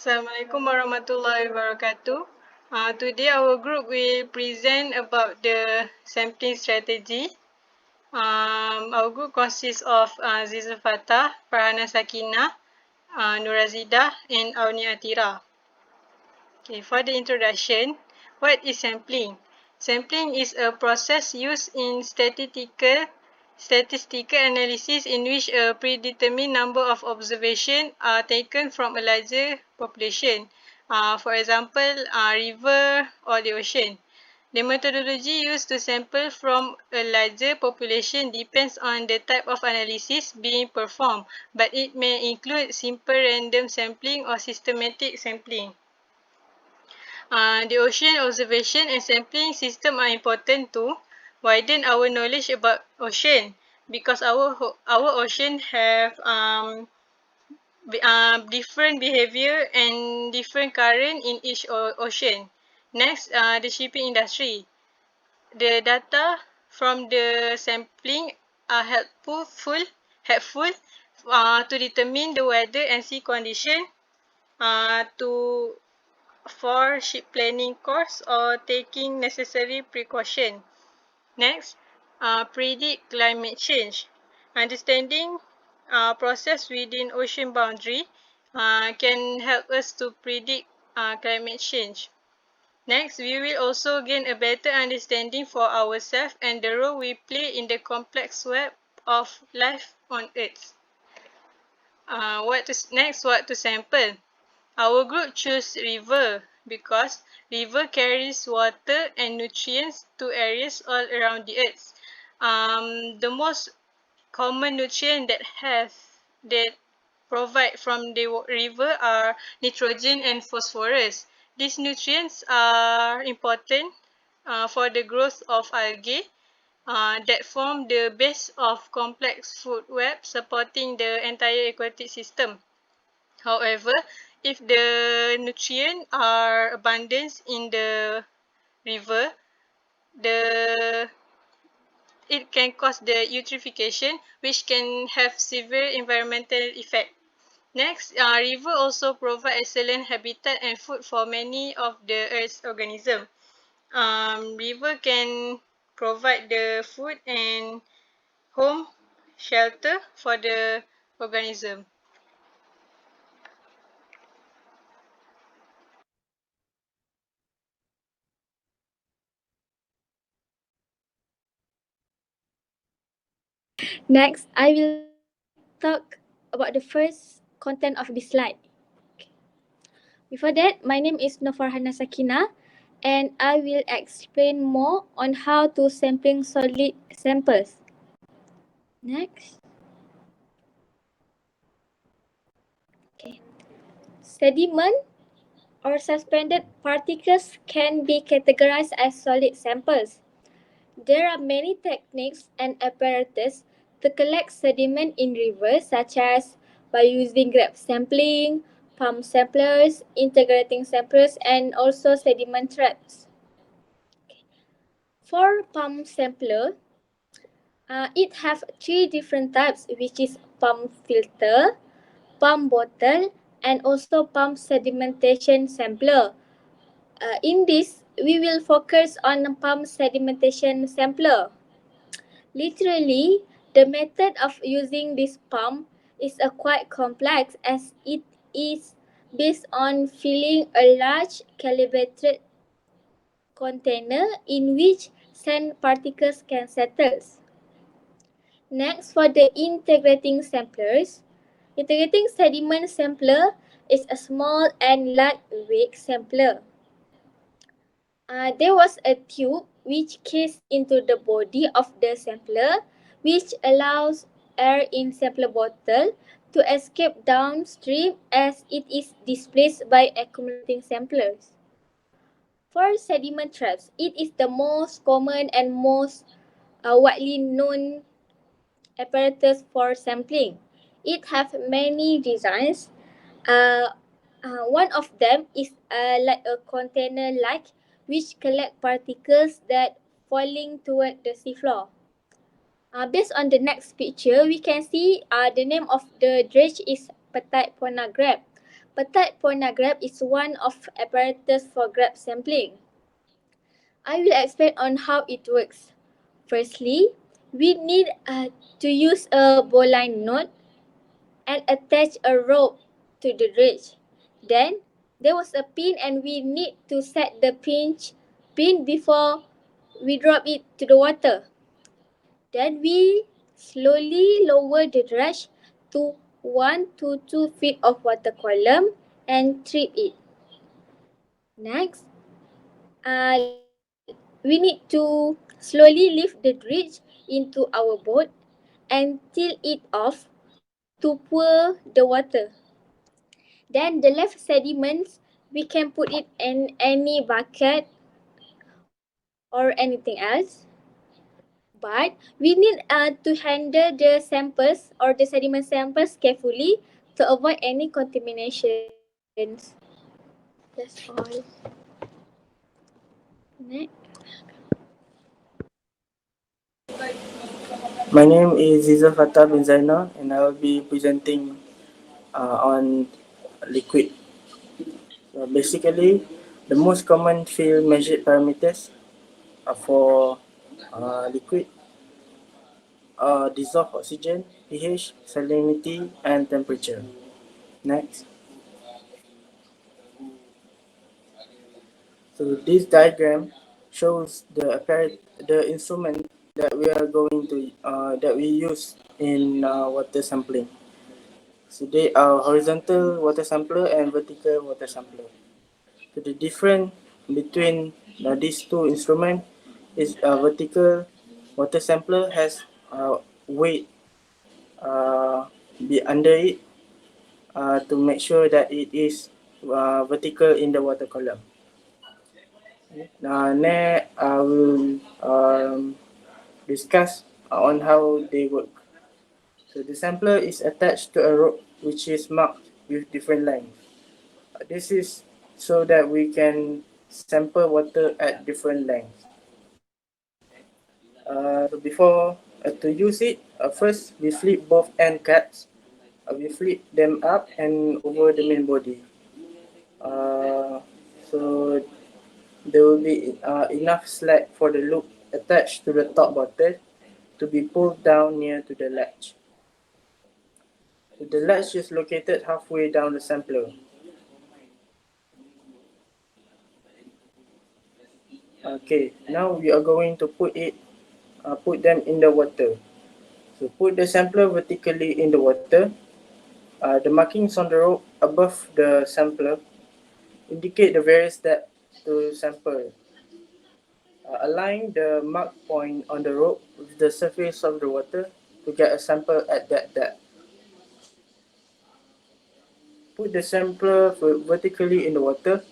Assalamualaikum warahmatullahi wabarakatuh. Today our group will present about the sampling strategy. Our group consists of Zizul Fatah, Farhana Sakina, Nurazidah and Auni Atira. Okay, for the introduction, what is sampling? Sampling is a process used in statistical analysis in which a predetermined number of observations are taken from a larger population, for example, river or the ocean. The methodology used to sample from a larger population depends on the type of analysis being performed, but it may include simple random sampling or systematic sampling. The ocean observation and sampling system are important to widen our knowledge about ocean because our ocean have different behavior and different current in each ocean. Next, the shipping industry. The data from the sampling are helpful to determine the weather and sea condition to for ship planning course or taking necessary precaution. Next, predict climate change. Understanding process within ocean boundary can help us to predict climate change. Next, we will also gain a better understanding for ourselves and the role we play in the complex web of life on Earth. What to sample? Our group chose river because river carries water and nutrients to areas all around the earth. The most common nutrient that provide from the river are nitrogen and phosphorus. These nutrients are important for the growth of algae that form the base of complex food web supporting the entire aquatic system. However, if the nutrients are abundant in the river, the it can cause the eutrophication, which can have severe environmental effect. Next, river also provide excellent habitat and food for many of the Earth's organisms. River can provide the food and home shelter for the organism. Next, I will talk about the first content of this slide. Before that, my name is Nofarhana Sakina and I will explain more on how to sampling solid samples. Next. Okay. Sediment or suspended particles can be categorized as solid samples. There are many techniques and apparatus to collect sediment in rivers, such as by using grab sampling, pump samplers, integrating samplers, and also sediment traps. For pump sampler, it have three different types, which is pump filter, pump bottle, and also pump sedimentation sampler. In this, we will focus on pump sedimentation sampler. Literally, the method of using this pump is quite complex as it is based on filling a large calibrated container in which sand particles can settle. Next, for the integrating samplers, integrating sediment sampler is a small and lightweight sampler. There was a tube which cased into the body of the sampler, which allows air in sampler bottle to escape downstream as it is displaced by accumulating samplers. For sediment traps, it is the most common and most widely known apparatus for sampling. It has many designs. Uh, One of them is like a container like which collect particles that falling toward the seafloor. Based on the next picture, we can see the name of the dredge is Petai Ponaggrab. But type phonograph is one of apparatus for graph sampling. I will explain on how it works. Firstly, we need to use a bowline knot and attach a rope to the ridge. Then there was a pin and we need to set the pin before we drop it to the water. Then we slowly lower the dredge to 1 to 2 feet of water column and trip it. Next, we need to slowly lift the dredge into our boat and tilt it off to pour the water. Then the left sediments, we can put it in any bucket or anything else. But we need to handle the samples or the sediment samples carefully to avoid any contaminations. That's all. Next. My name is Ziza Fatah bin Zainal and I will be presenting on liquid. Basically, the most common field measured parameters for liquid are dissolved oxygen, pH, salinity, and temperature. Next. So this diagram shows the instrument that we are going to that we use in water sampling. So they are horizontal water sampler and vertical water sampler. So the difference between these two instruments is a vertical water sampler has weight be under it to make sure that it is vertical in the water column. Next, I will discuss on how they work. So the sampler is attached to a rope which is marked with different lines. This is so that we can sample water at different lengths. So before to use it, first we flip both end caps. We flip them up and over the main body. So there will be enough slack for the loop attached to the top bottle to be pulled down near to the latch. The latch is located halfway down the sampler. Okay, now we are going to put them in the water. So put the sampler vertically in the water. The markings on the rope above the sampler indicate the various depth to sample. Align the mark point on the rope with the surface of the water to get a sample at that depth. Put the sampler vertically in the water.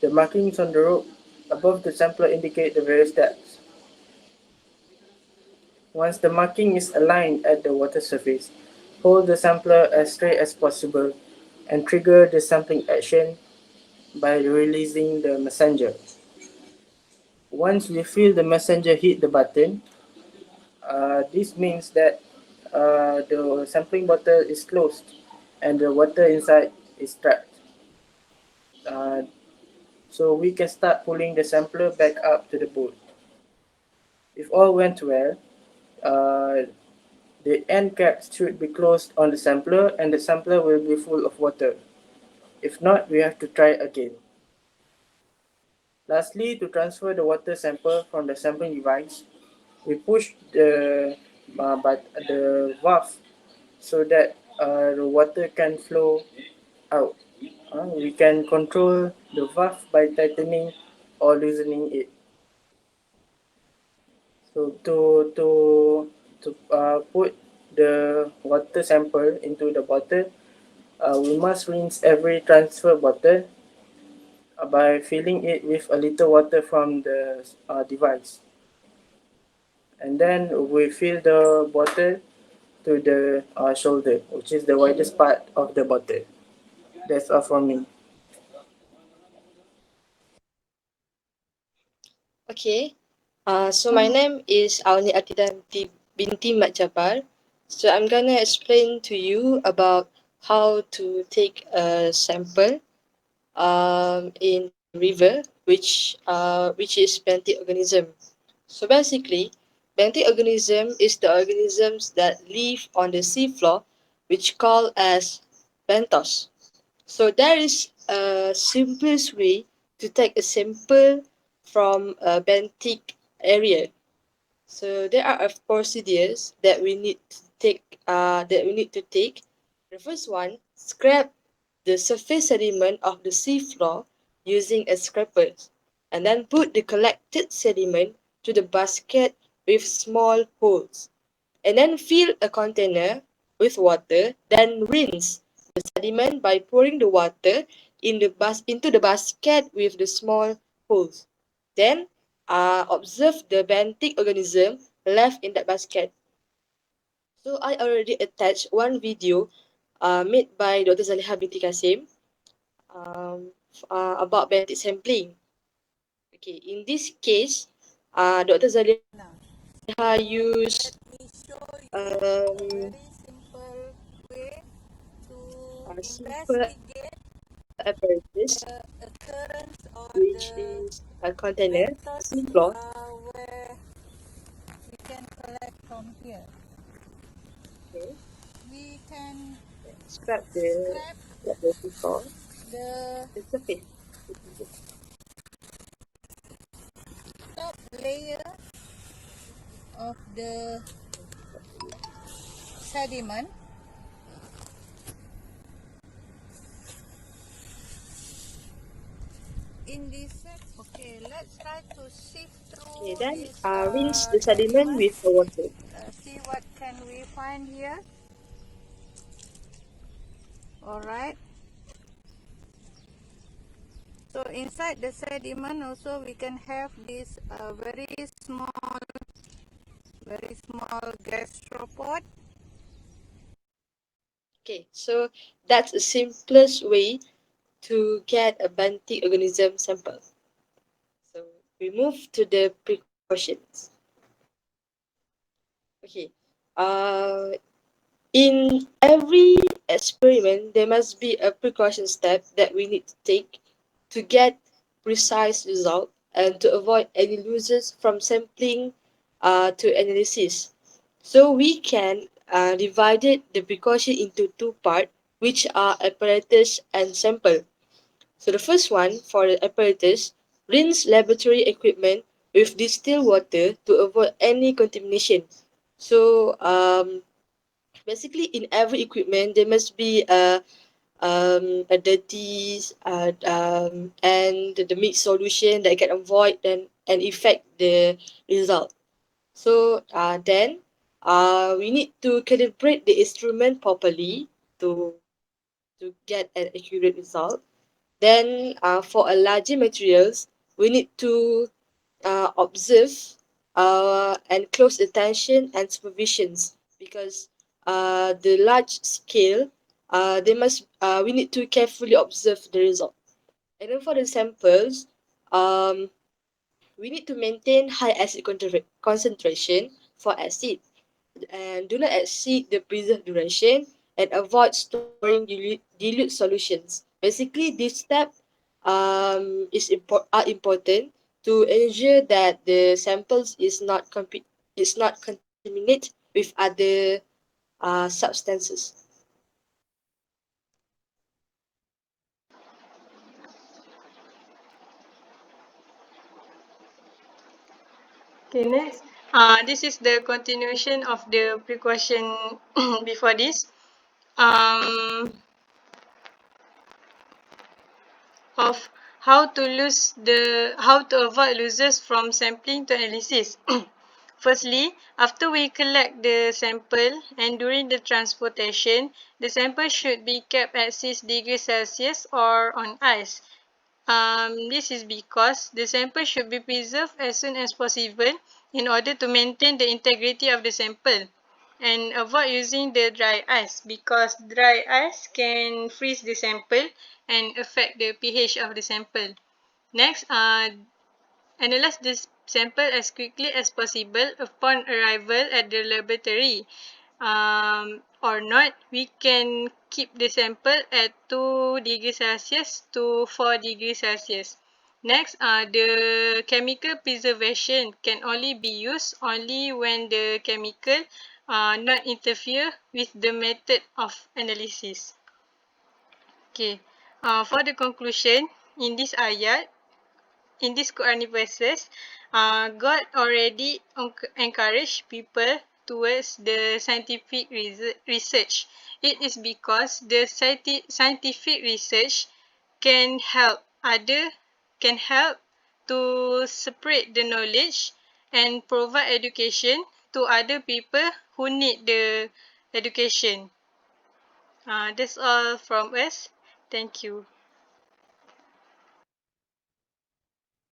The markings on the rope above the sampler indicate the various depths. Once the marking is aligned at the water surface, hold the sampler as straight as possible and trigger the sampling action by releasing the messenger. Once we feel the messenger hit the button, this means that the sampling bottle is closed and the water inside is trapped. Uh, so we can start pulling the sampler back up to the boat. If all went well, uh, the end cap should be closed on the sampler and the sampler will be full of water. If not, we have to try again. Lastly, to transfer the water sample from the sampling device, we push the valve so that the water can flow out. We can control the valve by tightening or loosening it. So to put the water sample into the bottle, we must rinse every transfer bottle by filling it with a little water from the device. And then we fill the bottle to the shoulder, which is the widest part of the bottle. That's all from me. Okay. So my name is Auni Atidan Binti Mat Jabbar. So I'm gonna explain to you about how to take a sample in the river, which is benthic organism. So basically, benthic organism is the organisms that live on the seafloor, which called as benthos. So there is a simplest way to take a sample from a benthic area. So there are procedures that we need to take. The first one, scrape the surface sediment of the seafloor using a scraper, and then put the collected sediment to the basket with small holes, and then fill a container with water, then rinse the sediment by pouring the water into the basket with the small holes. Then observe the benthic organism left in that basket. So I already attached one video made by Dr. Zaliha binti Kasim about benthic sampling. Okay, in this case, Dr. Zaliha used um, a simple apparatus, which is a container, seafloor. Okay, scrap the seafloor, the surface. Okay, then rinse the sediment with the water. Okay, so that's the simplest way to get a benthic organism sample. So we move to the precautions. Okay, uh, in every experiment, there must be a precaution step that we need to take to get precise result and to avoid any losses from sampling to analysis. So we can divide the precaution into two parts, which are apparatus and sample. So the first one for the apparatus, rinse laboratory equipment with distilled water to avoid any contamination. So basically in every equipment there must be a dirty and the mixed solution that can avoid and affect the result. So then we need to calibrate the instrument properly to get an accurate result. Then for a larger materials, we need to observe and close attention and supervisions, because the large scale they must we need to carefully observe the result. And then for the samples, um, we need to maintain high acid concentration for acid, and do not exceed the preserved duration, and avoid storing dilute solutions. Basically, this step are important to ensure that the samples is not contaminated with other substances. Okay, next. This is the continuation of the precaution before this. Of how to avoid losses from sampling to analysis. Firstly, after we collect the sample and during the transportation, the sample should be kept at 6 degrees Celsius or on ice. This is because the sample should be preserved as soon as possible in order to maintain the integrity of the sample, and avoid using the dry ice because dry ice can freeze the sample and affect the pH of the sample. Next, analyze this sample as quickly as possible upon arrival at the laboratory. Or not, we can keep the sample at 2 degrees Celsius to 4 degrees Celsius. Next, the chemical preservation can only be used only when the chemical not interfere with the method of analysis. Okay, for the conclusion, in this ayat, in this Quranic verses, God already encouraged people towards the scientific research. It is because the scientific research can help can help to spread the knowledge and provide education to other people who need the education. That's all from us. Thank you.